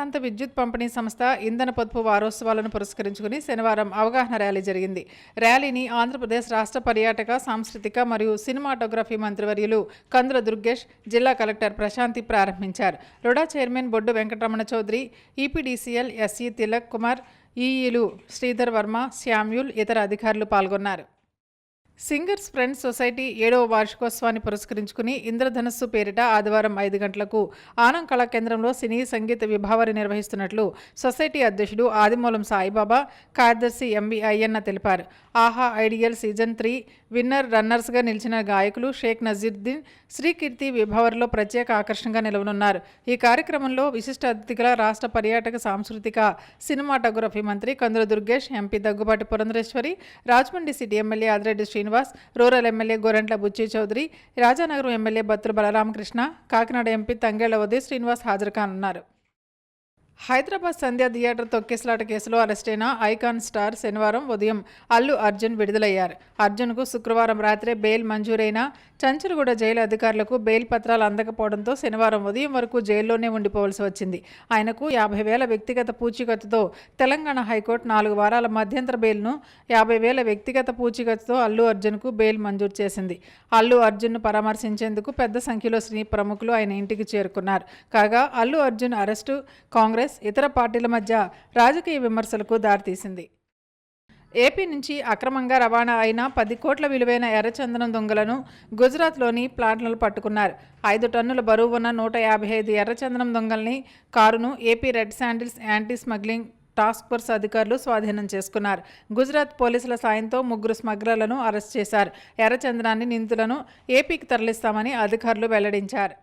ప్రాంత విద్యుత్ పంపిణీ సంస్థ ఇంధన పొదుపు వారోత్సవాలను పురస్కరించుకుని శనివారం అవగాహన ర్యాలీ జరిగింది. ర్యాలీని ఆంధ్రప్రదేశ్ రాష్ట్ర పర్యాటక, సాంస్కృతిక మరియు సినిమాటోగ్రఫీ మంత్రివర్యులు కందుల దుర్గేష్, జిల్లా కలెక్టర్ ప్రశాంతి ప్రారంభించారు. RUDA chairman Boddu Venkataramana Chowdary, EPDCL SE Tilak Kumar, ఈఈలు శ్రీధర్ వర్మ, శామ్యూల్, ఇతర అధికారులు పాల్గొన్నారు. సింగర్స్ ఫ్రెండ్స్ సొసైటీ 7వ వార్షికోత్సవాన్ని పురస్కరించుకుని ఇంద్రధనస్సు పేరిట ఆదివారం 5 గంటలకు ఆనం కళా కేంద్రంలో సినీ సంగీత విభావరి నిర్వహిస్తున్నట్లు సొసైటీ అధ్యక్షుడు ఆదిమూలం సాయిబాబా, కార్యదర్శి ఎంవి అయ్యన్న తెలిపారు. ఆహా ఐడియల్ సీజన్ 3 విన్నర్ రన్నర్స్గా నిలిచిన గాయకులు షేక్ నజీరుద్దీన్, శ్రీకీర్తి విభావరిలో ప్రత్యేక ఆకర్షణగా నిలవనున్నారు. ఈ కార్యక్రమంలో విశిష్ట అతిథిగా రాష్ట్ర పర్యాటక, సాంస్కృతిక, సినిమాటోగ్రఫీ మంత్రి Kandula Durgesh, MP Daggubati Purandeswari, Rajahmundry city MLA Adireddy Srinivas, rural MLA Gorantla Butchi Chowdary, Rajanagaram MLA Battula Balaramakrishna, Kakinada MP Tangella Uday Srinivas హాజరు కానున్నారు. హైదరాబాద్ సంధ్య థియేటర్ తొక్కిసలాట కేసులో అరెస్టైన ఐకాన్ స్టార్ శనివారం ఉదయం అల్లు అర్జున్ విడుదలయ్యారు. అర్జున్కు శుక్రవారం రాత్రే బెయిల్ మంజూరైన చంచలగూడ జైలు అధికారులకు బెయిల్ పత్రాలు అందకపోవడంతో శనివారం ఉదయం వరకు జైల్లోనే ఉండిపోవలసి వచ్చింది. ఆయనకు 50,000 వ్యక్తిగత పూచీకత్తుతో తెలంగాణ హైకోర్టు 4 వారాల మధ్యంతర బెయిల్ను 50,000 వ్యక్తిగత పూచీకత్తుతో అల్లు అర్జున్కు బెయిల్ మంజూరు చేసింది. అల్లు అర్జున్ను పరామర్శించేందుకు పెద్ద సంఖ్యలో సినీ ప్రముఖులు ఆయన ఇంటికి చేరుకున్నారు. కాగా అల్లు అర్జున్ అరెస్టు కాంగ్రెస్, ఇతర పార్టీల మధ్య రాజకీయ విమర్శలకు దారితీసింది. ఏపీ నుంచి అక్రమంగా రవాణా అయిన 10 కోట్ల విలువైన ఎర్రచందనం దొంగలను గుజరాత్లోని ప్లాంట్లను పట్టుకున్నారు. 5 టన్నుల బరువు ఉన్న 155 ఎర్రచందనం దొంగల్ని కారును AP red sandals anti smuggling task force అధికారులు స్వాధీనం చేసుకున్నారు. గుజరాత్ పోలీసుల సాయంతో 3 స్మగ్లర్లను అరెస్ట్ చేశారు. ఎర్రచందనాన్ని నిందితులను ఏపీకి తరలిస్తామని అధికారులు వెల్లడించారు.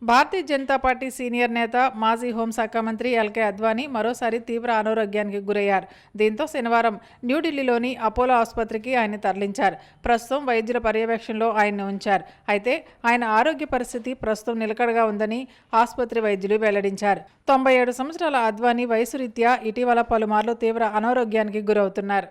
భారతీయ జనతా పార్టీ సీనియర్ నేత, మాజీ హోంశాఖ మంత్రి ఎల్కే అద్వానీ మరోసారి తీవ్ర అనారోగ్యానికి గురయ్యారు. దీంతో శనివారం న్యూఢిల్లీలోని అపోలో ఆసుపత్రికి ఆయన తరలించారు. ప్రస్తుతం వైద్యుల పర్యవేక్షణలో ఆయన్ని ఉంచారు. అయితే ఆయన ఆరోగ్య పరిస్థితి ప్రస్తుతం నిలకడగా ఉందని ఆసుపత్రి వైద్యులు వెల్లడించారు. 97 సంవత్సరాల అద్వానీ వయసు రీత్యా ఇటీవల పలుమార్లు తీవ్ర అనారోగ్యానికి గురవుతున్నారు.